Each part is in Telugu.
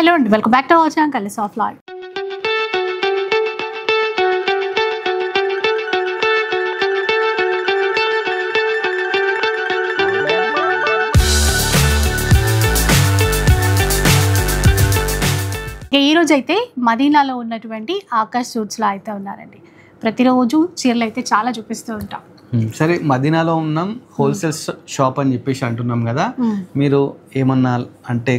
Hello and welcome back to our channel Colors of Life. ఈ రోజు అయితే మదీనాలో ఉన్నటువంటి ఆకాష్ సూట్స్ లో అయితే ఉన్నారండి. ప్రతిరోజు చీరలు అయితే చాలా చూపిస్తూ ఉంటాం. సరే, మదీనాలో ఉన్నాం, హోల్సేల్ షాప్ అని చెప్పేసి అంటున్నాం కదా. మీరు ఏమన్నా అంటే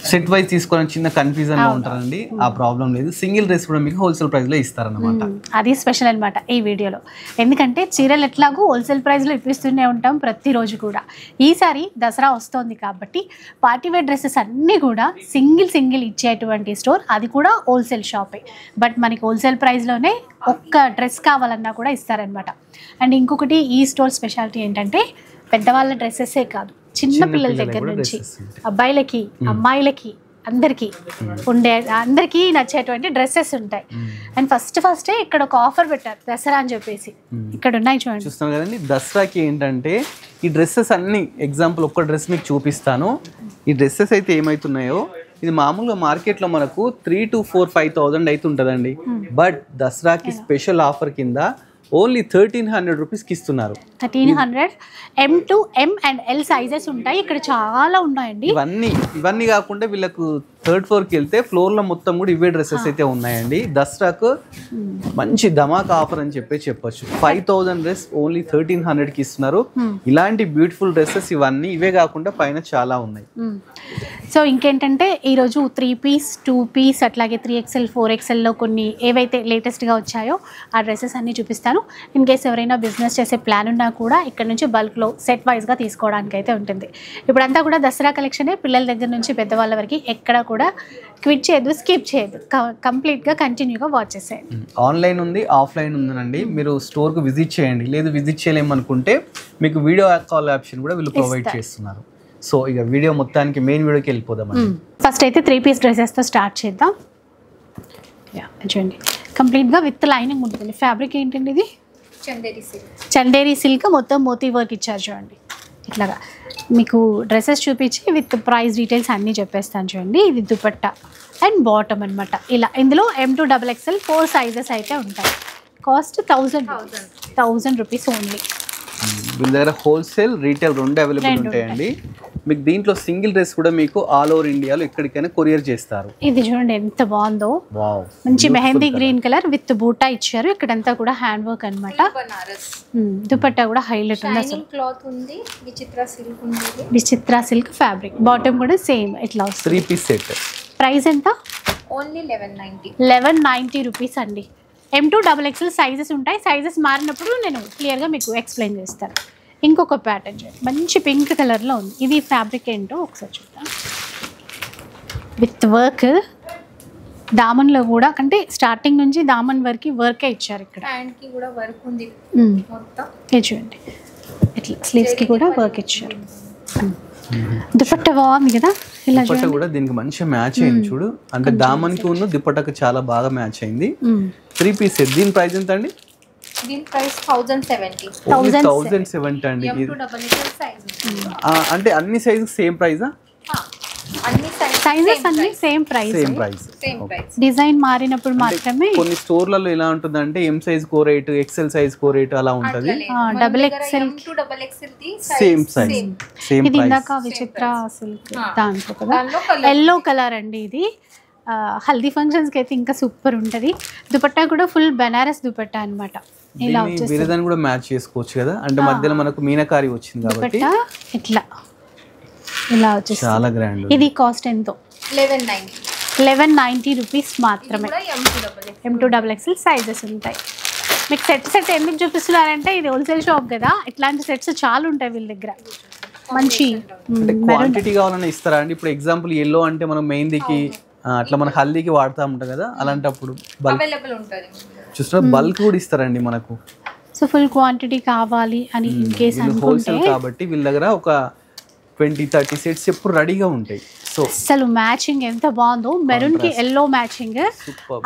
సెట్ వైజ్ తీసుకోవాలని చిన్న కన్ఫ్యూజన్ లో ఉంటారండి. ఆ ప్రాబ్లం లేదు, సింగిల్ డ్రెస్ కూడా మీకు హోల్సేల్ ప్రైస్ లో ఇస్తారన్నమాట. అది స్పెషల్ అనమాట ఈ వీడియోలో. ఎందుకంటే చీరలు ఎట్లాగో హోల్సేల్ ప్రైస్ లో ఇప్పిస్తూనే ఉంటాం ప్రతిరోజు కూడా. ఈసారి దసరా వస్తోంది కాబట్టి పార్టీవేర్ డ్రెస్సెస్ అన్నీ కూడా సింగిల్ ఇచ్చేటువంటి స్టోర్, అది కూడా హోల్సేల్ షాపే. బట్ మనకి హోల్సేల్ ప్రైస్లోనే ఒక్క డ్రెస్ కావాలన్నా కూడా ఇస్తారనమాట. అండ్ ఇంకొకటి ఈ స్టోర్ స్పెషాలిటీ ఏంటంటే పెద్దవాళ్ళ డ్రెస్సెస్సే కాదు, చిన్న పిల్లల దగ్గర నుంచి అబ్బాయిలకి అమ్మాయిలకి అందరికీ నచ్చేటువంటి డ్రెస్సెస్ ఉంటాయి. అండ్ ఫస్టే ఇక్కడ ఒక ఆఫర్ పెట్టారు దసరా అని చెప్పేసి. ఇక్కడ ఉన్నాయి చూడండి, చూస్తాం కదండి. దసరాకి ఏంటంటే ఈ డ్రెస్సెస్ అన్ని ఎగ్జాంపుల్ ఒక్క డ్రెస్ మీకు చూపిస్తాను. ఈ డ్రెస్సెస్ అయితే ఏమైతున్నాయో ఇది మామూలుగా మార్కెట్లో మనకు 3,000 to 4,000-5,000 అయితే ఉంటుందండి. బట్ దసరాకి స్పెషల్ ఆఫర్ కింద ఓన్లీ 1,300 రూపీస్కి ఇస్తున్నారు. 1,300 M to M and L sizes ఉంటాయి. ఇక్కడ చాలా ఉన్నాయండి. ఇవన్నీ కాకుండా వీళ్ళకు థర్డ్ ఫ్లోర్కి వెళ్తే ఫ్లోర్లో మొత్తం కూడా ఇవే డ్రెస్సెస్ అయితే ఉన్నాయండి. దసరాకు మంచి ధమాకా ఆఫర్ అని చెప్పొచ్చు. 5,000 డ్రెస్ ఓన్లీ 1,300కి ఇస్తున్నారు. ఇలాంటి బ్యూటిఫుల్ డ్రెస్సెస్ ఇవే కాకుండా పైన చాలా ఉన్నాయి. సో ఇంకేంటంటే ఈరోజు 3 piece 2 piece అట్లాగే 3XL 4XLలో కొన్ని ఏవైతే లేటెస్ట్గా వచ్చాయో ఆ డ్రెస్సెస్ అన్నీ చూపిస్తాను. ఇన్ కేస్ ఎవరైనా బిజినెస్ చేసే ప్లాన్ ఉన్నా కూడా ఇక్కడ నుంచి బల్క్లో సెట్ వైజ్గా తీసుకోవడానికి అయితే ఉంటుంది. ఇప్పుడంతా కూడా దసరా కలెక్షనే, పిల్లల దగ్గర నుంచి పెద్దవాళ్ళ వరకు ఎక్కడ కూడా క్విట్ చేయదు, స్కిప్ చేయదు, కంప్లీట్గా కంటిన్యూగా వాచ్ చేసేయండి. ఆన్లైన్ ఉంది, ఆఫ్లైన్ ఉందండి. మీరు స్టోర్కు విజిట్ చేయండి. లేదు విజిట్ చేయలేమనుకుంటే మీకు వీడియో కాల్ ఆప్షన్ కూడా వీళ్ళు ప్రొవైడ్ చేస్తున్నారు. సో ఇక వీడియో మొత్తానికి మెయిన్ వీడియోకి వెళ్ళిపోదామండి. ఫస్ట్ అయితే 3 piece డ్రెస్సెస్తో స్టార్ట్ చేద్దాం. చూడండి, కంప్లీట్గా విత్ లైనింగ్ ఉంటుంది. ఫ్యాబ్రిక్ ఏంటండి ఇది? చందేరి సిల్క్, మొత్తం మోతీ వర్క్ ఇచ్చారు చూడండి. ఇట్లాగా మీకు డ్రెస్సెస్ చూపించి విత్ ప్రైస్ డీటెయిల్స్ అన్నీ చెప్పేస్తాను చూడండి. ఇది దుపట్టా అండ్ బాటమ్ అనమాట. ఇలా ఇందులో M to XXL 4 సైజెస్ అయితే ఉంటాయి. Cost 1,000 rupees only. వీళ్ళ దగ్గర హోల్సేల్ రీటైల్ రెండు అవైలబుల్ ఉంటాయండి. మీకు దీంట్లో సింగిల్ డ్రెస్ కూడా మీకు ఆల్ ఓవర్ ఇండియాలో ఎక్కడికైనా కొరియర్ చేస్తారు. ఇది చూడండి ఎంత బాగుందో, మంచి మెహందీ గ్రీన్ కలర్ విత్ బూటా ఇచ్చారు. ఇక్కడంతా కూడా హ్యాండ్ వర్క్ అనమాట. దుపట్టా కూడా హైలైట్ ఉంది. అసలు క్లాత్ ఉంది, విచిత్ర సిల్క్ ఫ్యాబ్రిక్. బాటమ్ కూడా సేమ్ ఇట్లా వస్తుంది. 3 piece సెట్. ప్రైస్ ఎంత? ఓన్లీ 1190 రూపీస్ అండి. M to XXL సైజెస్ ఉంటాయి. సైజెస్ మారినప్పుడు నేను క్లియర్గా మీకు ఎక్స్ప్లెయిన్ చేస్తాను. ఇంకొక ప్యాటర్న్ మంచి పింక్ కలర్లో ఉంది. ఇది ఫ్యాబ్రిక్ ఏంటో ఒకసారి చూద్దాం. విత్ వర్క్, దామన్లో కూడా అంటే స్టార్టింగ్ నుంచి దామన్ వరకు వర్కే ఇచ్చారు. ఇక్కడ హ్యాండ్కి కూడా వర్క్ ఉంది మొత్తం. ఇది చూడండి, ఇట్లా స్లీవ్స్కి కూడా వర్క్ ఇచ్చారు. దుపట్టా బాగుంది కదా. ఇలా దుపట్టా కూడా దీనికి మంచి మ్యాచ్ అయింది చూడు. అంటే దామన్కి ఉన్న దుపట్టాకి చాలా బాగా మ్యాచ్ అయింది. 3 piece సెట్. దీని ప్రైస్ ఎంత అండి? దీని ప్రైస్ 1,070 అండి. M to XXL size. అంటే అన్ని సైజు సేమ్ ప్రైజా? అన్ని సైజెస్ అన్ని సేమ్ ప్రైస్. డిజైన్ మారినప్పుడు మాత్రమే. కొన్ని స్టోర్లలో ఎలా ఉంటుందంటే M సైజ్ కో రేట్, XL సైజ్ కో రేట్ అలా ఉంటది. XXL to XXL the same size same ఇది ఇందాక విచిత్ర సిల్క్ దాంట్లో కదా ఎల్లో కలర్ అండి. ఇది హల్దీ ఫంక్షన్స్కి అయితే ఇంకా సూపర్ ఉంటుంది. దుపట్టా కూడా ఫుల్ బెనారస్ దుపట్టా అనమాట. ఇలా వచ్చేసి వేరే దాన్ని కూడా మ్యాచ్ చేసుకోవచ్చు కదా. అంటే మధ్యలో మనకు మీనాకారి వచ్చింది కాబట్టి ఇట్లా ఇలా వచ్చేసి చాలా గ్రాండ్. ఇది కాస్ట్ ఎంతో? 1190 రూపీస్ మాత్రమే. M to XXL సైజెస్ ఉంటాయి. మీకు సెట్ ఎందుకు చూపిస్తున్నారంటే ఇది హోల్సేల్ షాప్ కదా, ఇట్లాంటి సెట్స్ చాలా ఉంటాయి వీళ్ళ దగ్గర. మంచి క్వాంటిటీ కావాలని ఇస్తారా అండి? ఇప్పుడు ఎగ్జాంపుల్ ఎల్లో అంటే మనం మెహందీకి అట్లా మన హల్దీకి వాడుతూ ఉంటాం కదా, అలాంటప్పుడు చూస్తున్నా బల్క్ కూడా ఇస్తారండి మనకు. సో ఫుల్ క్వాంటిటీ కావాలి అని ఇన్ కేస్ హోల్సేల్ కాబట్టి వీళ్ళ దగ్గర ఒక 20-30 సెట్స్ ఎప్పుడు రెడీగా ఉంటాయి. సో అసలు మ్యాచింగ్ ఎంత బాగుందో, మెరూన్ కి yellow matching,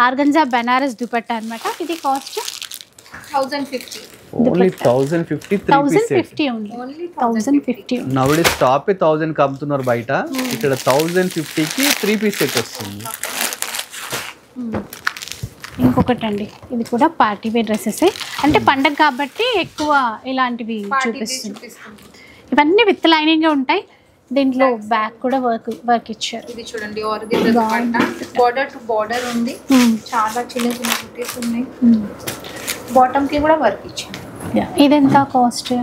organza Banaras dupatta అనమాట. ఇది cost 1050. Only 1050 3 piece set 1050 only Only 1050 నవడే స్టాప్ 1000 కమ్ముతున్నారు బయట, ఇక్కడ 1050 కి 3 పీస్ సెట్ వస్తుంది. ఇంకొకటి అండి, ఇది కూడా పార్టీ వేర్ డ్రెస్సెస్. అంటే పండగ కాబట్టి ఎక్కువ ఇలాంటివి చూపిస్తుంది. ఇవన్నీ విత్ లైనింగ్ ఉంటాయి. దీంట్లో బ్యాక్ కూడా వర్క్ ఇచ్చారు. ఇది చూడండి ఆర్గెంజా బార్డర్ టు బార్డర్ ఉంది. చాలా చిన్న చిన్న బుటీస్ ఉన్నాయి. బాటమ్ కి కూడా వర్క్ ఇచ్చారు. ఇదెంత cost?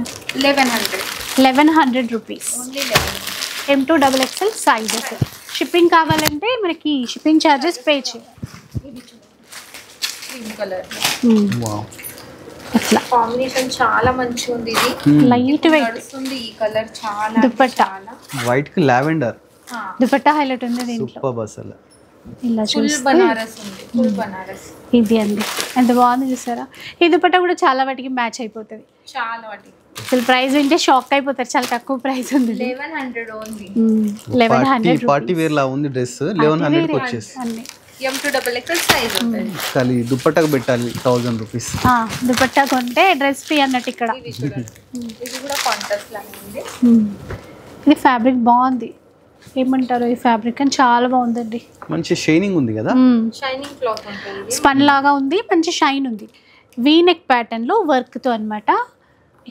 1100 rupees. Only 1100. M2XXL sizes. Shipping కావాలంటే మనకి షిప్పింగ్ ఛార్జెస్ పే చేయాలి. ఇది చూడండి గ్రీన్ కలర్ వావ్, అట్లా కాంబినేషన్ చాలా మంచిగా ఉంది. ఇది లైట్ వెయిట్ నడుస్తుంది. ఈ కలర్ చాలా దుపట్టా. వైట్ కి లావెండర్ దుపట్టా హైలైట్ ఉంది దీంట్లో. సూపర్ అసలు. ఇలా ఫుల్ చూస్తే బనారస్ ఉంది. ఫుల్ బనారస్ ఇది అండి, ఎంత బాగుంది చూసారా. ఈ దుపట్టా కూడా చాలా వాటికి మ్యాచ్ అయిపోతుంది. చాలా వాటి అసలు ప్రైస్ వింటే షాక్ అయిపోతారు, చాలా తక్కువ ప్రైస్ ఉంది. 1100 ఓన్లీ. 1100 పార్టీ వేర్ లా ఉంది డ్రెస్. 1100 కి వచ్చేసి అన్ని. M2XXL సైజ్ ఉంటుంది. ఖాళీ దుప్పట్టకు పెట్టాలి 1000 రూపీస్. దుపట్టా కొంటే డ్రెస్ ఫ్రీ అన్నట్టు ఇక్కడ. ఇది చూడండి, ఇది కూడా కాంట్రాస్ట్ లాగా ఉంది. ఇది ఫ్యాబ్రిక్ బాగుంది. ఏమంటారు ఈ ఫ్యాబ్రిక్ అని, చాలా బాగుందండి. మంచి షైనింగ్ ఉంది కదా. షైనింగ్ క్లాత్ ఉంటుంది. స్పన్ లాగా ఉంది, మంచి షైన్ ఉంది. వీ నెక్ ప్యాటర్న్ లో వర్క్ తో అన్నమాట.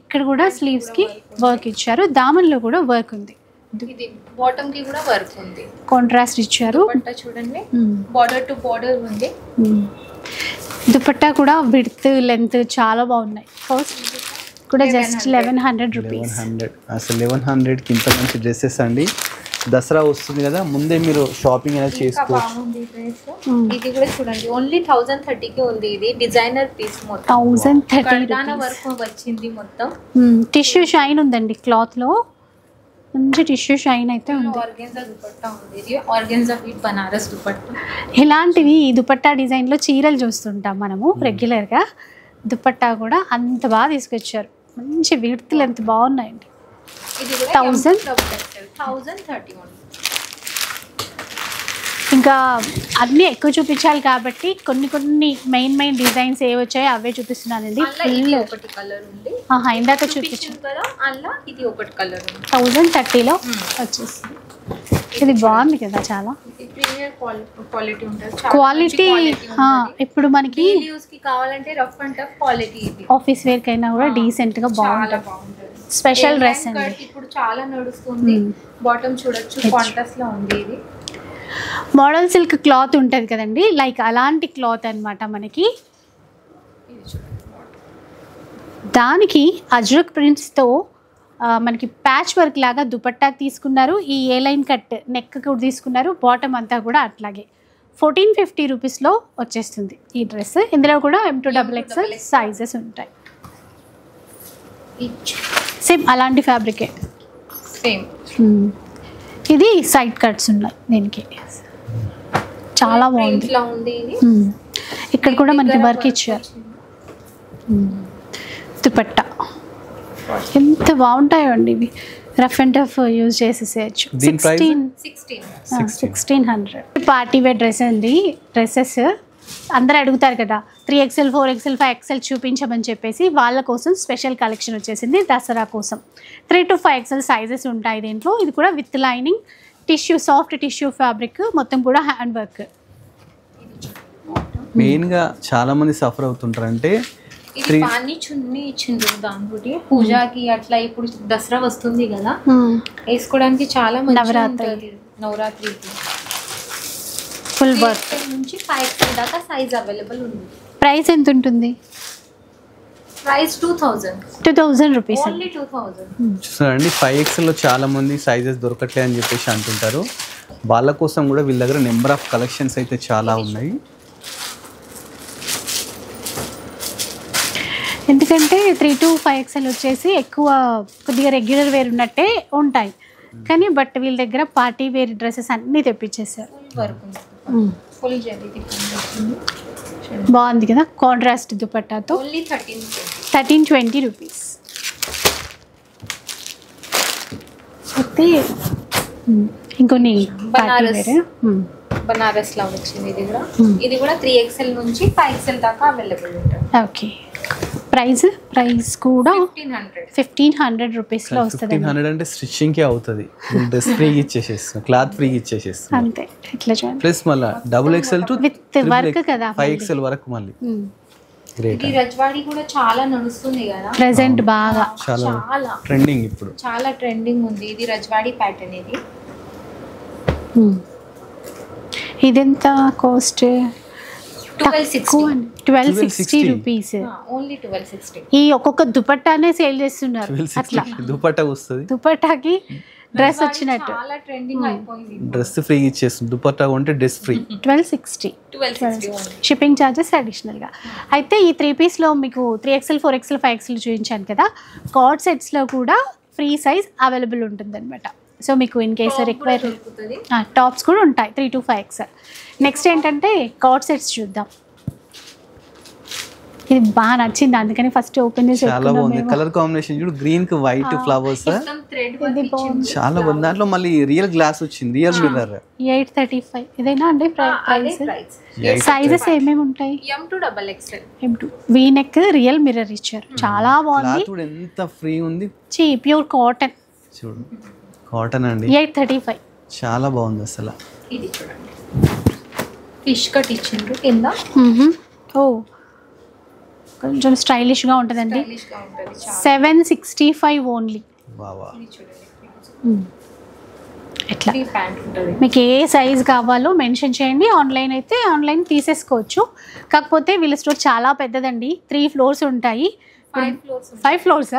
ఇక్కడ కూడా స్లీవ్స్ కి వర్క్ ఇచ్చారు, దామన్లో కూడా వర్క్ ఉంది. ఇది బాటమ్ కి కూడా వర్క్ ఉంది. కాంట్రాస్ట్ ఇచ్చారు. దుపట్టా చూడండి, బార్డర్ టు బార్డర్ ఉంది. దుపట్టా కూడా విడ్త్ లెంత్ చాలా బాగున్నాయి. కాస్ట్ కూడా జస్ట్ 1100 రూపీస్. 1100 అసలు 1100 కి ఇంత మంచి డ్రెస్సెస్ అండి. దసరా వస్తుంది కదా, ముందే మీరు షాపింగ్ అనేది చేసుకోవచ్చు. బాగుంది డ్రెస్. ఇది కూడా చూడండి, ఓన్లీ 1030 కి ఉంది. ఇది డిజైనర్ పీస్ మొత్తం 1030 కర్దానా వర్క్ వచ్చింది మొత్తం. టిష్యూ షైన్ ఉందండి క్లాత్ లో, మంచి టిష్యూ షైన్ అయితే ఉంది. ఆర్గెన్జా దుపట్టా ఉంది. ఇది ఆర్గెన్జా విత్ బనారస్ దుపట్టా. ఇలాంటివి ఈ దుపట్టా డిజైన్ లో చీరలు చూస్తుంటాం మనము రెగ్యులర్ గా. దుపట్టా కూడా అంత బాగా తీసుకొచ్చారు, మంచి విడ్త్లు ఎంత బాగున్నాయండి. ఇది కూడా 1030 ఓన్లీ. ఇంకా అన్నీ ఎక్కువ చూపించాలి కాబట్టి కొన్ని మెయిన్ డిజైన్స్ ఏ వచ్చాయో అవే చూపిస్తున్నానండి. ఇది ఒకటి కలర్ ఉంది. ఇందాక చూపించాను కదా, అలా ఇది ఒకటి కలర్ ఉంది. 1030లో వచ్చేసింది. ఇది బాగుంది కదా చాలా. ప్రీమియర్ క్వాలిటీ ఉంటుంది. క్వాలిటీ ఇప్పుడు మనకి యూస్ కి కావాలంటే రఫ్ అండ్ టఫ్ క్వాలిటీ. ఇది ఆఫీస్ వేర్ కైనా కూడా డీసెంట్ గా చాలా బాగుంటుంది. బాగుంటుంది. స్పెషల్ డ్రెస్ అండి. ఇప్పుడు చాలా నడుస్తుంది. బాటమ్ చూడొచ్చు, కాంట్రాస్ట్ లో ఉంది. ఇది మోడల్ సిల్క్ క్లాత్ ఉంటుంది కదండి, లైక్ అలాంటి క్లాత్ అన్నమాట మనకి. దానికి అజ్రక్ ప్రింట్స్తో మనకి ప్యాచ్ వర్క్ లాగా దుపట్టా తీసుకున్నారు. ఈ ఏ లైన్ కట్ నెక్ కూడా తీసుకున్నారు. బాటమ్ అంతా కూడా అట్లాగే 1450 రూపీస్లో వచ్చేస్తుంది ఈ డ్రెస్. ఇందులో కూడా M2XXL సైజెస్ ఉంటాయి. సేమ్ అలాంటి ఫ్యాబ్రికే. సేమ్ ఇది సైడ్ కట్స్ ఉన్నాయి దీనికి, చాలా బాగుంది. ఇట్లా ఉంది ఇది. ఇక్కడ కూడా మనకి వర్క్ ఇచ్చారు. దుపట్టా ఎంత బాగుంటాయో అండి ఇవి. రఫ్ అండ్ టఫ్ యూజ్ చేసేసేయచ్చు. 1600. పార్టీ వేర్ డ్రెస్ అండి. డ్రెస్సెస్ అందరూ అడుగుతారు కదా 3XL 4XL 5XL చూపించమని చెప్పేసి, వాళ్ళ కోసం స్పెషల్ కలెక్షన్ వచ్చేసింది దసరా కోసం. 3 to 5XL సైజెస్ ఉంటాయి దీంట్లో. ఇది కూడా with lining tissue, soft tissue fabric, మొత్తం కూడా హ్యాండ్ వర్క్. మెయిన్గా చాలా మంది సఫర్ అవుతుంటారు. అంటే ఇది పాని చున్నీ ఇచ్చిండ్రు దానికి పూజకి అట్లా. ఇప్పుడు దసరా వస్తుంది కదా, వేసుకోవడానికి చాలా మంచిగా ఉంటుంది. నవరాత్రికి ఫుల్ వర్క్ నుంచి 5XL దాకా సైజ్ అవైలబుల్ ఉంది. ప్రైస్ ఎంత ఉంటుంది? Price 2000 rupees. ఓన్లీ 2000. చూసారండి, 5XL చాలా మంది సైజెస్ దొరకట్లే అని చెప్పేసి అంటుంటారు. వాళ్ళ కోసం కూడా వీళ్ళ దగ్గర నెంబర్ ఆఫ్ కలెక్షన్స్ అయితే చాలా ఉన్నాయి. ఎందుకంటే 3 to 5XL వచ్చేసి ఎక్కువ కొద్దిగా రెగ్యులర్ వేర్ ఉన్నట్టే ఉంటాయి, కానీ బట్ వీళ్ళ దగ్గర పార్టీ వేర్ డ్రెస్సెస్ అన్నీ తెప్పించేసారు. ఫుల్ వర్క్ ఉంది. ఫుల్ జరీ బాగుంది కదా, కాంట్రాస్ట్ దుపట్టాతో. Only 1320 rupees. అయితే ఇంకొన్ని బనారస్ లా వచ్చింది. ఇది కూడా 3XL నుంచి 5XL దాకా అవైలబుల్ ఉంటుంది. ఓకే. ప్రైస్ కూడా 1500 రూపీస్లో వస్తుంది. 1500 అంటే స్టిచ్చింగ్ కే అవుతుంది. డ్రెస్ ఫ్రీగా ఇచ్చేసేస్తాం, క్లాత్ ఫ్రీగా ఇచ్చేసేస్తాం అంతే. ఇట్లా చూడండి ప్లస్ మళ్ళీ XXL to విత్ వర్క్ కదా 5XL వరకు మళ్ళీ గ్రేట్. ఈ రజ్వాడి కూడా చాలా నడుస్తుంది కదా ప్రెసెంట్ బాగా చాలా ట్రెండింగ్ ఇప్పుడు, చాలా ట్రెండింగ్ ఉంది. ఇది రజ్వాడి ప్యాటర్న్. ఇది ఇదెంత కాస్ట్? 1260 రూపీస్. ఓన్లీ 1260. ఈ ఒక్కొక్క దుపట్టానే సేల్ చేస్తున్నారు. అట్లా దుపట్టా వస్తుంది, దుపట్టాకి డ్రెస్ వచ్చినట్టు చాలా ట్రెండింగ్ అయిపోయింది. డ్రెస్ ఫ్రీగా ఇచ్చేస్తుంది. దుపట్టా కొంటే డ్రెస్ ఫ్రీ. 1260 షిప్పింగ్ ఛార్జెస్ అడిషనల్గా. అయితే ఈ 3 పీస్లో మీకు 3XL 4XL 5XL చూపించాను కదా, కార్డ్ సెట్స్లో కూడా ఫ్రీ సైజ్ అవైలబుల్ ఉంటుందన్నమాట. సో మీకు ఇన్ కేస్ రిక్వైర్ టాప్స్ కూడా ఉంటాయి 3 to 5XL. నెక్స్ట్ ఏంటంటే కార్డ్ సెట్స్ చూద్దాం. ఇది బాగా నచ్చింది, అందుకని ఫస్ట్ ఓపెన్ చేసి చాలా బాగుంది. కలర్ కాంబినేషన్ చూడు, గ్రీన్ కి వైట్ ఫ్లవర్స్ చాలా బాగుంది. దాంట్లో మళ్ళీ రియల్ గ్లాస్ వచ్చింది, రియల్ మిర్రర్. 835 ఇదేనా అండి ప్రైస్? సైజెస్ ఏమేమి ఉంటాయి? M2 XXL. M2 V neck real mirror ఇచ్చారు, చాలా బాగుంది. చూడు ఎంత ఫ్రీ ఉంది, ప్యూర్ కాటన్. చూడు కాటన్ అండి. 835 చాలా బాగుంది అసలు. ఇది చూడండి ఫిష్ కట్ ఇచ్చిండ్రు కింద. ఓ కొంచెం స్టైలిష్గా ఉంటుందండి. స్టైలిష్ గా ఉంటుంది. 765 ఓన్లీ. వావా, ఇది చూడండి ఎట్లా ఫ్రీ ప్యాంట్ ఉంటుంది. మీకు ఏ సైజ్ కావాలో మెన్షన్ చేయండి. ఆన్లైన్ అయితే ఆన్లైన్ తీసేసుకోవచ్చు. కాకపోతే వీళ్ళ స్టోర్ చాలా పెద్దదండి, 3 floors ఉంటాయి. 5 floors 5 floors.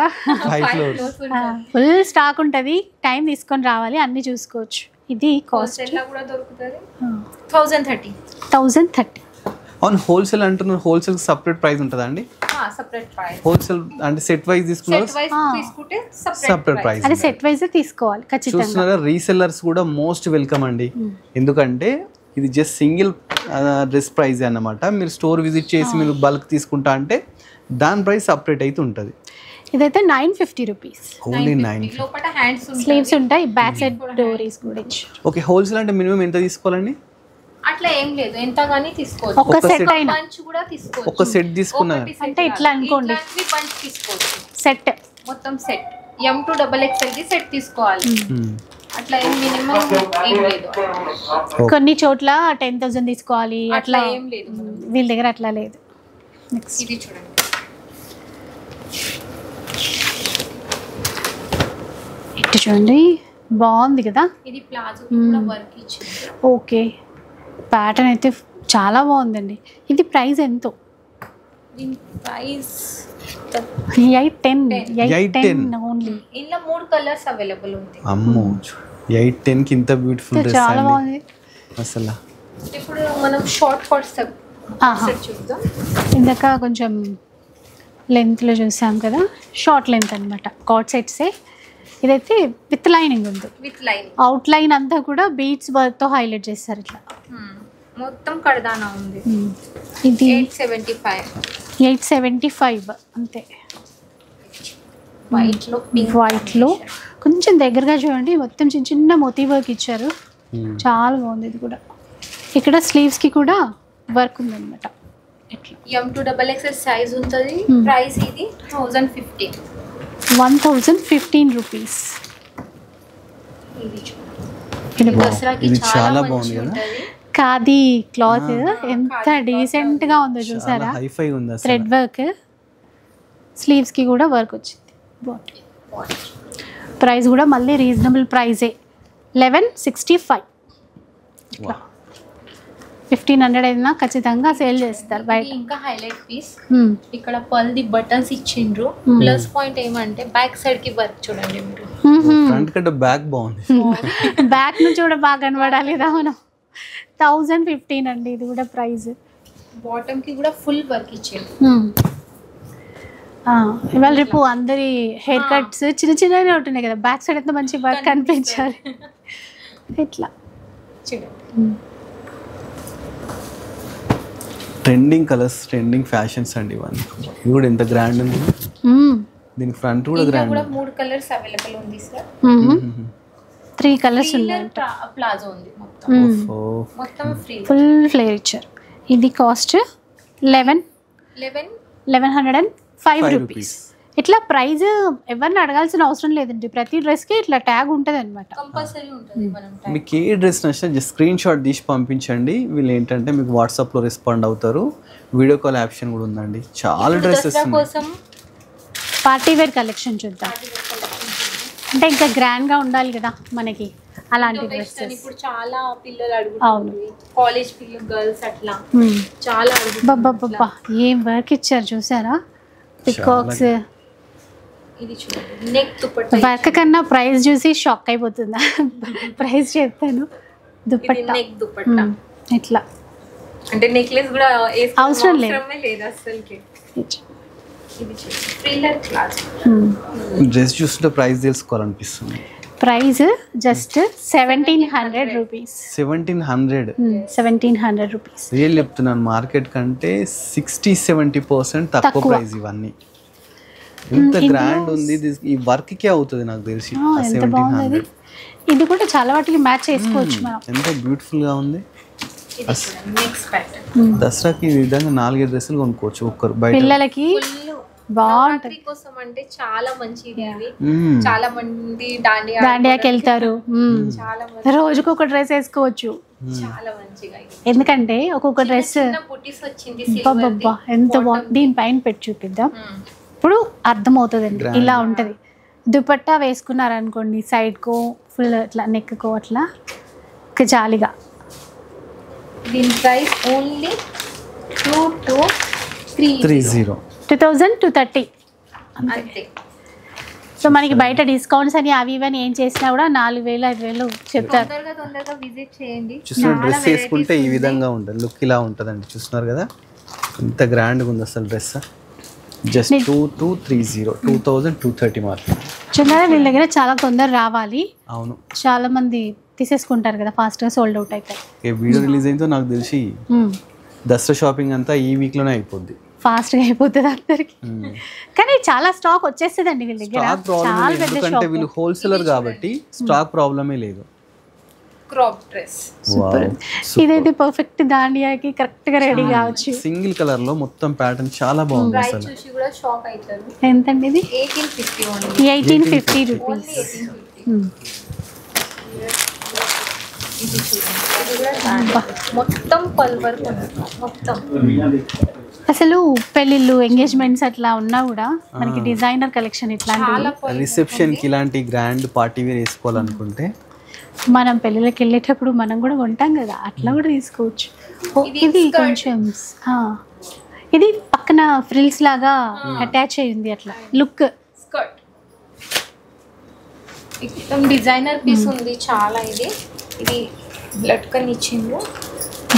ఫుల్ స్టాక్ ఉంటుంది, టైం తీసుకొని రావాలి, అన్నీ చూసుకోవచ్చు. ఇది కాస్ట్ కూడా దొరుకుతుంది 1030. 1030. అవును, హోల్సేల్ అంటున్నారు. హోల్సేల్ సపరేట్ ప్రైస్ ఉంటుందా అండి? Separate price. హోల్సేల్ అంటే సెట్ వైజ్ తీసుకున్నారు, తీసుకుంటే సపరేట్ ప్రైస్. అది సెట్ వైజ్ తీసుకోవాలి ఖచ్చితంగా. చూస్తున్నారా, రీసెల్లర్స్ కూడా మోస్ట్ వెల్కమ్ అండి. ఎందుకంటే ఇది జస్ట్ సింగిల్ డ్రెస్ ప్రైజ్ అన్నమాట. మీరు స్టోర్ విజిట్ చేసి మీరు బల్క్ తీసుకుంటా అంటే దాని ప్రైస్ సపరేట్ అయితే ఉంటుంది. ఇదైతే 950 రూపీస్. ఓన్లీ 9. లోపల హ్యాండ్స్ స్లీవ్స్ ఉంటాయి, బ్యాక్ సైడ్ డోరీస్ కూడా ఇచ్చారు. ఓకే, హోల్సేల్ అంటే మినిమం ఎంత తీసుకోవాలండి? అట్లా ఏం లేదు, ఎంత గానీ తీసుకోవచ్చు. ఒక సెట్ అయినా పంచ్ కూడా తీసుకోవచ్చు. ఒక సెట్ తీసుకున్నారు అంటే ఇట్లా అనుకోండి, పంచ్ తీసుకోవచ్చు. సెట్ మొత్తం సెట్ M2 XXL కి సెట్ తీసుకోవాలి. అట్లా ఏం మినిమం ఏం లేదు. కొన్ని చోట్ల 10,000 తీసుకోవాలి, అట్లా ఏం లేదు. వీళ్ళ దగ్గర అట్లా లేదు. నెక్స్ట్ ఇది చూడండి, ఇటు చూడండి, బాగుంది కదా. ఇది ప్లాజో కూడా వర్క్ ఇచ్చింది. ఓకే, ప్యాటర్న్ అయితే చాలా బాగుందండి. ఇది ప్రైస్ ఎంతో? దీని ప్రైస్ 810 ఓన్లీ. ఇందులో 3 కలర్స్ అవైలబుల్ ఉంది. అమ్మో, 810 కి ఇంత బ్యూటిఫుల్ డ్రెస్ చాలా బాగుంది అసలు. ఇప్పుడు మనం షార్ట్ కట్ సెట్ చూద్దాం. ఇందాక కొంచెం లెంత్లో చూసాం కదా, షార్ట్ లెంత్ అనమాట కార్డ్ సెట్సే. ఇదైతే విత్ లైనింగ్ ఉంది, విత్ లైనింగ్. అవుట్ లైన్ అంతా కూడా బీడ్స్ వర్క్తో హైలైట్ చేస్తారు ఇట్లా. మొత్తం కడదానా ఉంది. ఇది 875 అంతే. వైట్లో కొంచెం దగ్గరగా చూడండి, మొత్తం చిన్న చిన్న మోతీ వర్క్ ఇచ్చారు, చాలా బాగుంది. ఇది కూడా ఇక్కడ స్లీవ్స్కి కూడా వర్క్ ఉందన్నమాట. ఇట్లా M2 XXL సైజ్ ఉంటుంది. ప్రైస్ ఇది 1015 రూపీస్. ఇది దసరాకి చాలా బాగుంది కదా. ఖాదీ క్లాత్ ఎంత డీసెంట్ గా ఉందో చూసారా, థ్రెడ్ వర్క్. స్లీవ్స్ కి కూడా వర్క్ వచ్చింది. ప్రైస్ కూడా మళ్ళీ రీజనబుల్ ప్రైజే, 1165. 1500 అయినా ఖచ్చితంగా సేల్ చేస్తారు బయట. ఇంకా హైలైట్ పీస్, ఇక్కడ పల్ది బటన్స్ ఇచ్చిండ్రు. ప్లస్ పాయింట్ ఏమంటే బ్యాక్ సైడ్ కి వర్క్ చూడండి మీరు. ఫ్రంట్ కంటే బ్యాక్ బాగుంది. బ్యాక్ నుంచి కూడా బాగా కనబడాలి కదా మనం. 1015 అండి ఇది కూడా ప్రైస్. బాటమ్ కి కూడా ఫుల్ వర్క్ ఇచ్చిండ్రు. ఇవాళ రేపు అందరి హెయిర్ కట్స్ చిన్న చిన్నగా ఉంటున్నాయి కదా, బ్యాక్ సైడ్ ఎంత మంచి వర్క్ కనిపించాలి ఇట్లా. ట్రెండింగ్ కలర్స్, ట్రెండింగ్ ఫ్యాషన్స్ అండి ఇవన్నీ. ఇది కూడా ఎంత గ్రాండ్ ఉంది. దీనికి ఫ్రంట్ కూడా గ్రాండ్. 3 కలర్స్ అవైలబుల్ ఉంది సార్. 3 కలర్స్ ఉన్నాయి. ప్లాజో ఉంది మొత్తం ఫ్రీ, ఫుల్ ఫ్లేర్ ఇచ్చారు. ఇది కాస్ట్ 1115 5 రూపీస్. ఇట్లా ప్రైజ్ ఎవరిని అడగాల్సిన అవసరం లేదండి, ప్రతి డ్రెస్కి ఇట్లా ట్యాగ్ ఉంటుంది అనమాట. కంపల్సరీ ఉంటుంది. మనం మీకు ఏ డ్రెస్ నచ్చినా జస్ట్ స్క్రీన్ షాట్ తీసి పంపించండి. వీళ్ళు ఏంటంటే మీకు వాట్సాప్లో రెస్పాండ్ అవుతారు. వీడియో కాల్ ఆప్షన్ కూడా ఉందండి. చాలా డ్రెస్సెస్ కోసం పార్టీ వేర్ కలెక్షన్ చూద్దాం. అంటే ఇంకా గ్రాండ్గా ఉండాలి కదా మనకి, అలాంటి డ్రెస్సెస్. ఇప్పుడు చాలా పిల్లలు అడుగుతారు, కాలేజ్ పిల్లలు, గర్ల్స్ అట్లా చాలా బాబా ఏం వర్క్ ఇచ్చారు చూసారా, పికాక్స్. ఇది చూడండి, నెక్ దుపట్టా. వర్క్ కన్నా ప్రైస్ చూసి షాక్ అయిపోతుందా? ప్రైస్ చెప్తాను. దుపట్టా, నెక్ దుపట్టా ఇట్లా అంటే నెక్లెస్ కూడా అవసరం లేదు అసలుకి. ఇది చూడండి, ఫ్రీలర్ క్లాత్. డ్రెస్ చూస్తుంటే ప్రైస్ తెలుసుకోవాలనిపిస్తుంది. Price just 1700 rupees. 1700 rupees. Real చెప్తున్నాను, మార్కెట్ కంటే 60-70% తక్కువ ప్రైస్ ఇవన్నీ. ఎంత గ్రాండ్ ఉంది ఈ వర్క్ కే అవుతుంది నాకు తెలిసి. 1700 ఇది కూడా చాలా వాటికి మ్యాచ్ చేసుకోవచ్చు మనం. ఎంత బ్యూటిఫుల్ గా ఉంది. నెక్స్ట్ ప్యాటర్న్ దసరాకి ఈ విధంగా 4 డ్రెస్సులు కొనుక్కోవచ్చు ఒక్కరు బయట. పిల్లలకి బాగుంటది కోసం అంటే చాలా మంచిది. అది చాలా మంది దాండియాకి వెళ్తారు, చాలా మంది రోజుకు ఒక డ్రెస్ వేసుకోవచ్చు. చాలా మంచిగా ఎందుకంటే ఒక్కొక్క డ్రెస్ బుటీస్ వచ్చింది. బాబా ఎంత బాగుంది. దీనిపైన పెట్టి చూపిద్దాం, ఇప్పుడు అర్థమవుతుందండి. ఇలా ఉంటుంది. దుపట్టా వేసుకున్నారనుకోండి, సైడ్కో ఫుల్ ఇట్లా నెక్కో అట్లా జాలిగా. దీని ప్రైస్ ఓన్లీ 2230 అంతే. సో మనకి బయట డిస్కౌంట్స్ అని అవి ఇవన్నీ ఏం చేసినా కూడా 4000-5000 చెప్తారు. తొందరగా విజిట్ చేయండి. చూస్తున్నారు డ్రెస్ వేసుకుంటే ఈ విధంగా ఉంటుంది, లుక్ ఇలా ఉంటుందండి. చూస్తున్నారు కదా ఎంత గ్రాండ్గా ఉంది అసలు డ్రెస్. Just 2230 market. చిన్నగా వీళ్ళ దగ్గర చాలా తొందర రావాలి. అవును, చాలా మంది తీసేసుకుంటారు కదా, ఫాస్ట్గా సోల్డ్ అవుట్ అవుతాయి. వీడియో రిలీజ్ అయిందో నాకు తెలిసి దసరా షాపింగ్ అంతా ఈ వీక్లోనే అయిపోద్ది. ఫాస్ట్గా అయిపోతుంది అందరికి. కానీ చాలా స్టాక్ వచ్చేస్తుందండి వీళ్ళ దగ్గర. చాలా పెద్ద ఎందుకంటే వీళ్ళు హోల్సేలర్ కాబట్టి స్టాక్ ప్రాబ్లమే లేదు. Crop dress super. ఇదైతే పర్ఫెక్ట్ దాండియాకి కరెక్ట్ గా రెడీ కావచ్చు. సింగిల్ కలర్ లో మొత్తం ప్యాటర్న్ చాలా బాగుంది అసలు. చూసి కూడా షాక్ అవుతారు. ఎంతండి ఇది? 1850 రూపీస్. మొత్తం పల్వర్ మొత్తం. అసలు పెళ్ళిళ్ళు, ఎంగేజ్మెంట్స్ అట్లా ఉన్నా కూడా మనకి డిజైనర్ కలెక్షన్ ఇట్లాంటి రిసెప్షన్ కి ఇలాంటి గ్రాండ్ పార్టీ వేర్ వేసుకోవాలనుకుంటే మనం పెళ్ళిళ్ళకి వెళ్ళేటప్పుడు మనం కూడా కొంటాం కదా, అట్లా కూడా తీసుకోవచ్చు. ఇది కొంచెం ఇది పక్కన ఫ్రిల్స్ లాగా అటాచ్ అయ్యింది అట్లా లుక్. స్కర్ట్ డిజైనర్ పీస్ ఉంది చాలా. ఇది లట్కన్ ఇచ్చింది.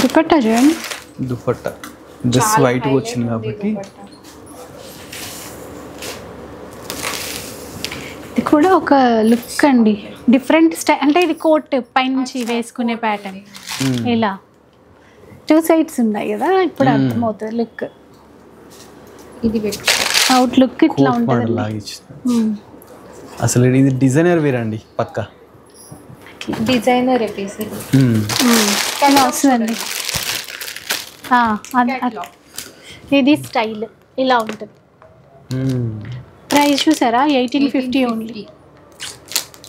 దుపట్టా చూడండి, దుపట్టా డ్రెస్ వైట్ వచ్చింది కాబట్టి ఇది కూడా ఒక లుక్ అండి, డిఫరెంట్ స్టైల్. అంటే ఇది కోట్ పైనుంచి వేసుకునే ప్యాటర్న్. ఇలా 2 సైడ్స్ ఉన్నాయి కదా, ఇప్పుడు అర్థమవుతుంది లుక్. ఇది అవుట్ లుక్ ఇట్లా ఉంటుంది. అసలు ఇది డిజైనర్ వేర్ అండి, పక్కా డిజైనర్ పీస్. ఇలా వస్తుందండి. ఇది స్టైల్ ఇలా ఉంటుంది. ప్రైస్ చూసారా, 1850 ఓన్లీ.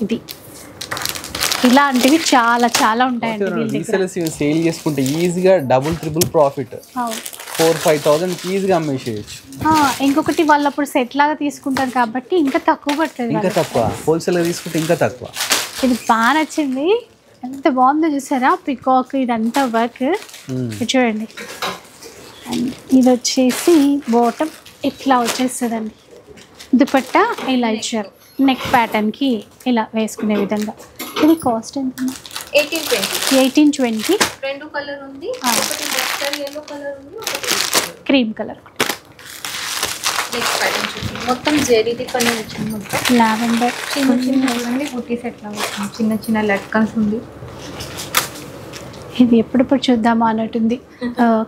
ఇది ఇలాంటివి చాలా చాలా ఉంటాయండి వీళ్ళ దగ్గర. సేల్ చేసుకుంటే ఈజీగా డబుల్ ట్రిపుల్ ప్రాఫిట్. 4-5,000 ఈజీగా అమ్మేసేయచ్చు. ఇంకొకటి వాళ్ళు అప్పుడు సెట్ లాగా తీసుకుంటారు కాబట్టి ఇంకా తక్కువ పడుతుంది. ఇంకా తక్కువ, హోల్సేల్ తీసుకుంటే ఇంకా తక్కువ. ఇది బాగా నచ్చింది, ఎంత బాగుందో చూసారా, పికాక్ ఇదంతా వర్క్ చూడండి. ఇది వచ్చేసి బాటమ్ ఇట్లా వచ్చేస్తుందండి. దుపట్టా ఇలా ఇచ్చారు నెక్ ప్యాటర్న్కి ఇలా వేసుకునే విధంగా. ఇది కాస్ట్ ఎంత? 1820. రెండు కలర్ ఉంది, ఒకటి మస్టర్డ్ yellow కలర్ ఉంది, ఒకటి క్రీమ్ కలర్. నెక్ ప్యాటర్న్ చూడండి, మొత్తం జరీది కలర్ వచ్చింది. మొత్తం లావెండర్ చిన్న చిన్న ఉంది, బుటీస్ ఎట్లా వచ్చింది, చిన్న చిన్న లట్కన్స్ ఉంది. ఇది ఎప్పుడప్పుడు చూద్దామా అన్నట్టుంది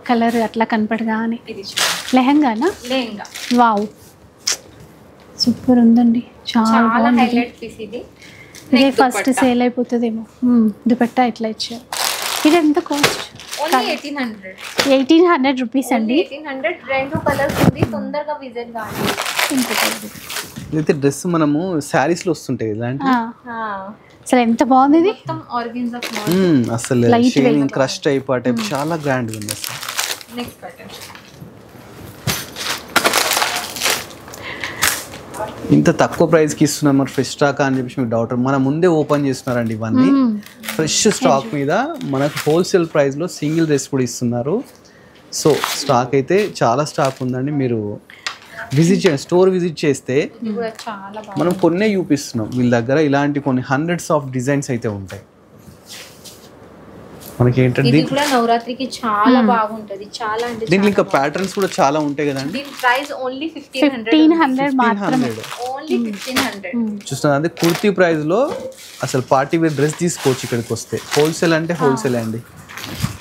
కలర్ అట్లా కనపడగానే. ఇది లెహంగానా? లెహంగా. వావ్ సూపర్ ఉందండి, చాలా హైలైట్ పీస్. ఇది ఇదే ఫస్ట్ సేల్ అయిపోతుందేమో. దుపట్టా ఇట్లా ఇచ్చారు. ఇది ఎంత కాస్ట్? 1800 రూపీస్ అండి. 1800 రెండు కలర్స్ ఉంది. తొందరగా విజిట్ కావాలి. ఇదైతే డ్రెస్ మనము శారీస్ లో వస్తుంటాయి ఇలాంటి. అసలు ఎంత బాగుంది ఇది. మొత్తం ఆర్గన్స్ ఆఫ్ అసలు షైనింగ్ క్రష్ టైప్ ఆ టైప్ చాలా గ్రాండ్ ఉంది అసలు. నెక్స్ట్ ప్యాటర్న్ ఇంత తక్కువ ప్రైస్ కి ఇస్తున్నాం మరి ఫ్రెష్ స్టాక్ అని చెప్పేసి మీకు డౌట్. మన ముందే ఓపెన్ చేస్తున్నారండి ఇవన్నీ ఫ్రెష్ స్టాక్ మీద. మనకు హోల్సేల్ ప్రైస్ లో సింగిల్ డ్రెస్ కూడా ఇస్తున్నారు. సో స్టాక్ అయితే చాలా స్టాక్ ఉందండి. మీరు విజిట్ చేయండి, స్టోర్ విజిట్ చేస్తే చాలా మనం కొన్నే చూపిస్తున్నాం. వీళ్ళ దగ్గర ఇలాంటి కొన్ని హండ్రెడ్స్ ఆఫ్ డిజైన్స్ అయితే ఉంటాయి. మనకి ఏంటంటే ఇది కూడా నవరాత్రికి చాలా బాగుంటది. చాలా అంటే దీంట్లో ఇంకా ప్యాటర్న్స్ కూడా చాలా ఉంటాయి కదండి. దీని ప్రైస్ ఓన్లీ 1500 మాత్రమే. ఓన్లీ 1500. చూస్తున్నా అంటే కుర్తీ ప్రైస్ లో అసలు పార్టీ వేర్ డ్రెస్ తీసుకోవచ్చు ఇక్కడికి వస్తే. హోల్సేల్ అంటే హోల్సేల్ అండి.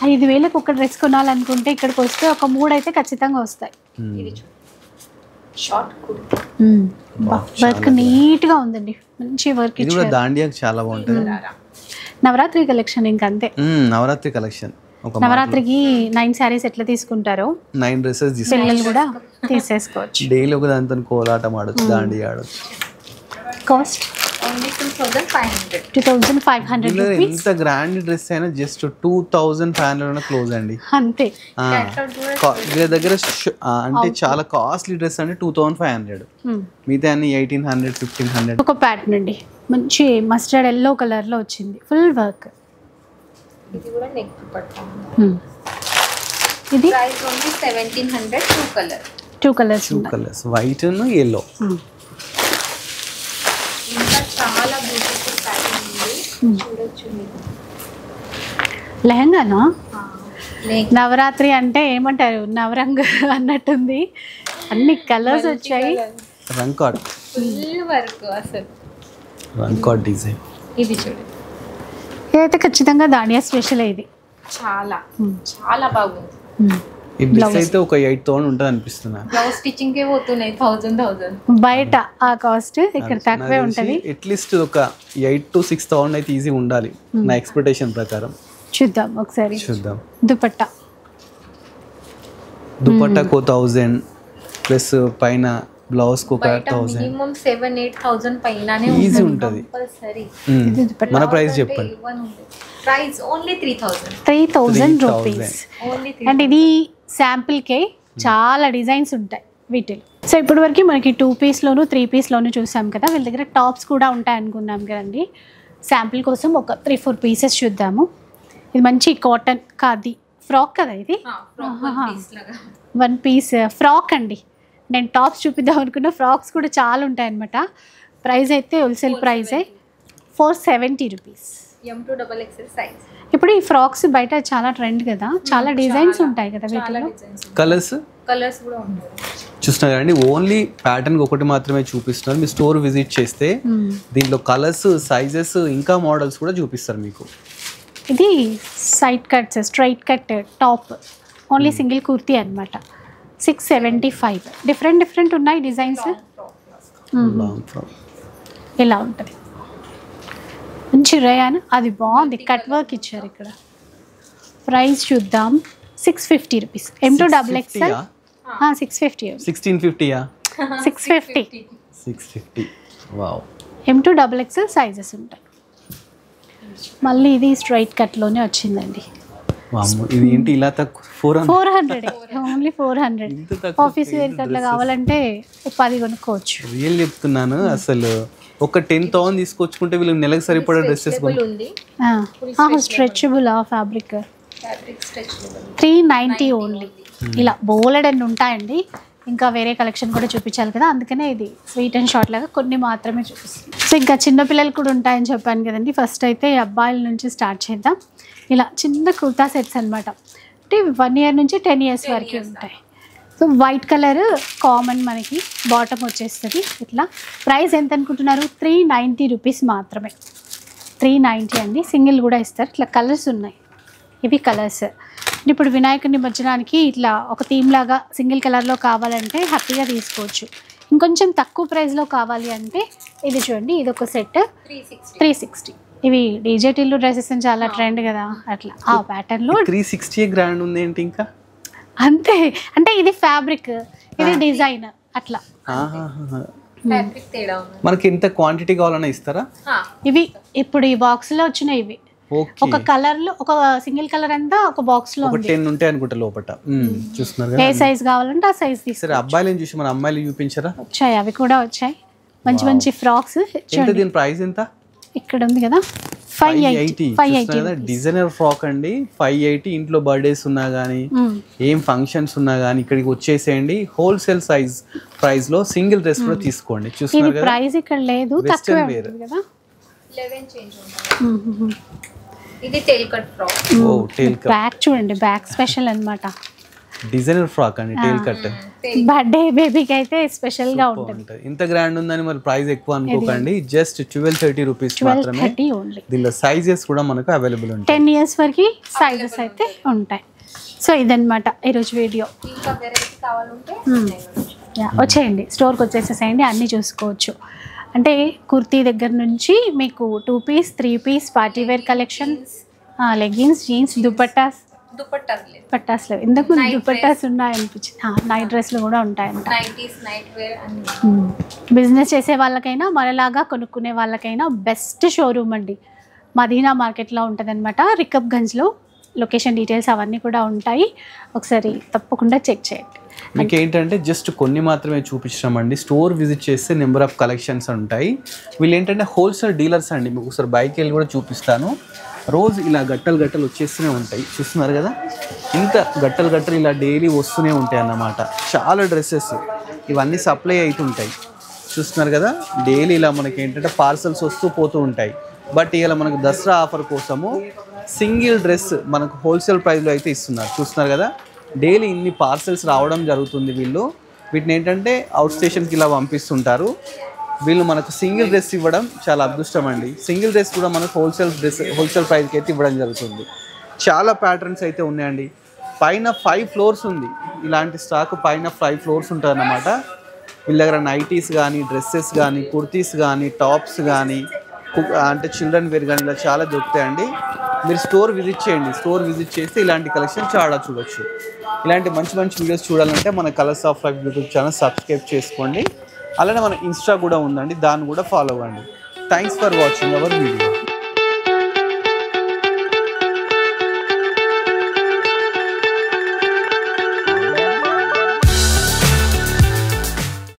5000కి ఒక డ్రెస్ కొనాలనుకుంటే ఇక్కడికి వస్తే ఒక 3 అయితే ఖచ్చితంగా వస్తాయి. ఇది షార్ట్ కుర్తీ వర్క్ నీట్ గా ఉందండి. మంచి వర్క్ ఇది కూడా దాండియాకి చాలా బాగుంటుంది. నవరాత్రి కలెక్షన్ ఇంకంతే. నవరాత్రి కలెక్షన్ ఒక నవరాత్రికి 9 సారీస్ ఎట్లా తీసుకుంటారో 9 డ్రెస్సెస్ పిల్లలు కూడా తీసేసుకోవచ్చు. డైలీ ఒక దాంతో కోలాటం ఆడొచ్చు, దాండియా ఆడొచ్చు. Cost only 2500. 2500 రూపీస్. ఎంత గ్రాండ్ డ్రెస్ అయినా జస్ట్ 2500 క్లోజ్ అండి అంతే. వీళ్ళ దగ్గర అంటే చాలా కాస్ట్లీ డ్రెస్ అంటే 2500. మిగతా అన్ని 1800, 1500. ఒక ప్యాటర్న్ అండి మంచి మస్టర్డ్ ఎల్లో కలర్ లో వచ్చింది, ఫుల్ వర్క్. ఇది కూడా నెక్ దుపట్టా. ఇది price only 1700. Two colours white and yellow. ఇంకా చాలా బ్యూటిఫుల్ ప్యాటర్న్ ఉంది, చూడొచ్చు మీరు. లెహంగానా? నవరాత్రి అంటే ఏమంటారు, నవరంగ్ అన్నట్టుంది. అన్ని కలర్స్ వచ్చాయి. రంకాట్ ఫుల్ వర్క్ అసలు. రంకాట్ డిజైన్. ఇది చూడండి, ఇదైతే ఖచ్చితంగా దాండియా స్పెషల్. ఇది చాలా చాలా బాగుంది. ఈ డ్రెస్ అయితే ఒక 8000 ఉంటుంది అనిపిస్తున్నా. బ్లౌజ్ స్టిచ్చింగ్ కే పోతున్నాయి 1000. బయట ఆ కాస్ట్ ఇక్కడ తక్కువే ఉంటది. అట్లీస్ట్ ఒక 8 to 6000 అయితే ఈజీ ఉండాలి నా ఎక్స్పెక్టేషన్ ప్రకారం. చూద్దాం ఒకసారి. చూద్దాం. దుపట్టా కో 1000 ప్లస్ పైన బ్లౌజ్ కు 1000. మినిమం 7-8,000 పైననే ఈజీ ఉంటది. కంపల్సరీ. మన ప్రైస్ చెప్పండి. Price only 3000. 3000 రూపీస్. అండ్ ఇది శాంపిల్ కే చాలా డిజైన్స్ ఉంటాయి వీటిలో. సో ఇప్పటి వరకు మనకి 2 పీస్లోను 3 పీస్లోను చూసాం కదా. వీళ్ళ దగ్గర టాప్స్ కూడా ఉంటాయి అనుకున్నాం కదండి. శాంపిల్ కోసం ఒక 3-4 పీసెస్ చూద్దాము. ఇది మంచి కాటన్ ఖాదీ ఫ్రాక్ కదా ఇది. 1 పీస్ ఫ్రాక్ అండి. నేను టాప్స్ చూపిద్దాం అనుకున్న ఫ్రాక్స్ కూడా చాలా ఉంటాయి అనమాట. ప్రైస్ అయితే హోల్సేల్ ప్రైజే 470 రూపీస్. M2XXL size. ఇప్పుడు ఈ ఫ్రాక్స్ బయట చాలా ట్రెండ్ కదా, చాలా డిజైన్స్ ఉంటాయి కదా వీటిలో. కలర్స్ కూడా ఉంటాయి. చూస్తున్నారు కదండి, ఓన్లీ ప్యాటర్న్ ఒకటి మాత్రమే చూపిస్తున్నారు. మీ స్టోర్ విజిట్ చేస్తే దీంట్లో కలర్స్, సైజెస్ ఇంకా మోడల్స్ కూడా చూపిస్తారు మీకు. ఇది side cuts, straight cut top, only single kurti అనమాట. 675. డిఫరెంట్ ఉన్నాయి డిజైన్స్. ఇలా ఉంటుంది. మంచి రయాన్, అది బాగుంది. కట్ వర్క్ ఇచ్చారు ఇక్కడ. ప్రైస్ చూద్దాం. 650 rupees. M2XXL 650. 1650యా? 650. Wow. M2XXL sizes ఉంటాయి. మళ్ళీ ఇది స్ట్రైట్ కట్లోనే వచ్చిందండి. ఇది ఏంటి ఇలా తక్కువ? 400. ఓన్లీ 400. ఆఫీస్ వేర్ అట్లా కావాలంటే 10 కొనుక్కోవచ్చు. రియల్ చెప్తున్నాను. అసలు ఒక 10,000 తీసుకొచ్చుకుంటే వీళ్ళు నెలకు సరిపడే డ్రెస్సెస్ స్ట్రెచబుల్ ఫ్యాబ్రిక్. 390 ఓన్లీ. ఇలా బోలెడ్ అని ఉంటాయండి. ఇంకా వేరే కలెక్షన్ కూడా చూపించాలి కదా, అందుకనే ఇది స్వీట్ అండ్ షార్ట్ లాగా కొన్ని మాత్రమే చూపిస్తుంది. సో ఇంకా చిన్నపిల్లలు కూడా ఉంటాయని చెప్పాను కదండి. ఫస్ట్ అయితే అబ్బాయిల నుంచి స్టార్ట్ చేద్దాం. ఇలా చిన్న కుర్తా సెట్స్ అనమాట. అంటే 1 year నుంచి 10 years వరకు ఉంటాయి. సో వైట్ కలర్ కామన్, మనకి బాటమ్ వచ్చేస్తుంది ఇట్లా. ప్రైస్ ఎంత అనుకుంటున్నారు? 390 రూపీస్ మాత్రమే. 390 అండి. సింగిల్ కూడా ఇస్తారు. ఇట్లా కలర్స్ ఉన్నాయి, ఇవి కలర్స్. ఇప్పుడు వినాయక నిమజ్జనానికి ఇట్లా ఒక థీమ్ లాగా సింగిల్ కలర్లో కావాలంటే హ్యాపీగా తీసుకోవచ్చు. ఇంకొంచెం తక్కువ ప్రైస్లో కావాలి అంటే ఇది చూడండి, ఇది ఒక సెట్ 360. ఇవి డీజే టిల్లు డ్రెస్సెస్ చాలా ట్రెండ్ కదా, అట్లా ఆ ప్యాటర్న్ లో 360 గ్రాండ్ ఉంది ఏంటి ఇంకా అంతే. అంటే ఇది ఫ్యాబ్రిక్, ఇది డిజైన్ అట్లా. ఫ్యాబ్రిక్ తేడా ఉంది. మనకి ఎంత క్వాంటిటీ కావాలన్నా ఇస్తారా? ఇవి ఇప్పుడు ఈ బాక్స్ లో వచ్చినాయి. ఇవి ఓకే, ఒక కలర్ లో ఒక సింగిల్ కలర్ అంతా ఒక బాక్స్ లో ఒక ఉంది. 10 ఉంటాయి అనుకుంటా లోపట. చూస్తున్నారు ఏ కదా. సైజ్ కావాలంటే ఆ సైజ్ తీసుకో. సరే అబ్బాయిలను చూసి మన అమ్మాయిలు చూపించరా? వచ్చాయి, అవి కూడా వచ్చాయి. మంచి మంచి ఫ్రాక్స్. ఎంత దీని ప్రైస్ ఎంత? ఇక్కడ ఉంది కదా 580. డిజైనర్ ఫ్రాక్ అండి 580. ఇంట్లో బర్త్డేస్ ఉన్నా కానీ ఏం ఫంక్షన్స్ ఉన్నా కానీ ఇక్కడికి వచ్చేసేయండి. హోల్సేల్ సైజ్ ప్రైస్ లో సింగిల్ డ్రెస్ కూడా తీసుకోండి. చూస్తున్నారు కదా, ప్రైస్ ఇక్కడ లేదు, తక్కువే ఉంటుంది కదా. 11 చేంజ్ ఉంటుంది. ఇది టెయిల్ కట్ ఫ్రాక్. ఓ టెయిల్ కట్. బ్యాక్ చూడండి, బ్యాక్ స్పెషల్ అన్నమాట. డిజైనర్ ఫ్రాక్ అండి టెయిల్ కట్. బర్త్డే బేబీకి అయితే స్పెషల్ గా ఉంటుంది. ఇంత గ్రాండ్ ఉందని మరి ప్రైస్ ఎక్కువ అనుకోకండి. జస్ట్ 1230 రూపీస్ మాత్రమే. 1230 ఓన్లీ. దీనిలో సైజెస్ కూడా మనకు అవైలబుల్ ఉంటాయి. 10 years వరకు సైజెస్ అయితే ఉంటాయి. సో ఇదన్నమాట ఈరోజు వీడియో. ఇంకా వెరైటీ కావాలంటే వచ్చేయండి, స్టోర్కి వచ్చేసేసేయండి, అన్నీ చూసుకోవచ్చు. అంటే కుర్తీ దగ్గర నుంచి మీకు 2 piece 3 piece party wear collection, leggings, jeans, dupattas. పట్టాస్ లేవు, ఇంతకు ముందు దుపట్టాస్ ఉన్నాయనిపించింది. నైట్ డ్రెస్లు కూడా ఉంటాయంట. బిజినెస్ చేసే వాళ్ళకైనా మనలాగా కొనుక్కునే వాళ్ళకైనా బెస్ట్ షోరూమ్ అండి. మదీనా మార్కెట్లో ఉంటుంది అనమాట, రికబ్గంజ్లో. లొకేషన్ డీటెయిల్స్ అవన్నీ కూడా ఉంటాయి, ఒకసారి తప్పకుండా చెక్ చేయండి. మీకు ఏంటంటే జస్ట్ కొన్ని మాత్రమే చూపించామండి. స్టోర్ విజిట్ చేస్తే నెంబర్ ఆఫ్ కలెక్షన్స్ ఉంటాయి. వీళ్ళు ఏంటంటే హోల్సేల్ డీలర్స్ అండి. మీకు ఒకసారి బైక్ వెళ్ళి కూడా చూపిస్తాను. రోజు ఇలా గట్టలు గట్టలు వచ్చేస్తూనే ఉంటాయి. చూస్తున్నారు కదా, ఇంత గట్టలు గట్టలు ఇలా డైలీ వస్తూనే ఉంటాయి అన్నమాట. చాలా డ్రెస్సెస్ ఇవన్నీ సప్లై అవుతుంటాయి. చూస్తున్నారు కదా, డైలీ ఇలా మనకి ఏంటంటే పార్సల్స్ వస్తూ పోతూ ఉంటాయి. బట్ ఇలా మనకు దసరా ఆఫర్ కోసము సింగిల్ డ్రెస్ మనకు హోల్సేల్ ప్రైస్లో అయితే ఇస్తున్నారు. చూస్తున్నారు కదా, డైలీ ఇన్ని పార్సల్స్ రావడం జరుగుతుంది. వీటిని ఏంటంటే అవుట్ స్టేషన్కి ఇలా పంపిస్తుంటారు. వీళ్ళు మనకు సింగిల్ డ్రెస్ ఇవ్వడం చాలా అదృష్టం అండి. సింగిల్ డ్రెస్ కూడా మనకు హోల్సేల్ ప్రైస్కి అయితే ఇవ్వడం జరుగుతుంది. చాలా ప్యాటర్న్స్ అయితే ఉన్నాయండి. పైన 5 floors ఉంది ఇలాంటి స్టాక్. పైన 5 floors ఉంటుంది అన్నమాట. వీళ్ళ దగ్గర నైటీస్ కానీ, డ్రెస్సెస్ కానీ, కుర్తీస్ కానీ, టాప్స్ కానీ, అంటే చిల్డ్రన్ వేర్ కానీ ఇలా చాలా దొరుకుతాయండి. మీరు స్టోర్ విజిట్ చేయండి. స్టోర్ విజిట్ చేస్తే ఇలాంటి కలెక్షన్ చాలా చూడొచ్చు. ఇలాంటి మంచి మంచి వీడియోస్ చూడాలంటే మన colours of life YouTube channel subscribe చేసుకోండి. అలానే మన ఇన్స్టా కూడా ఉందండి, దాన్ని కూడా ఫాలో అవ్వండి. Thanks for watching our video.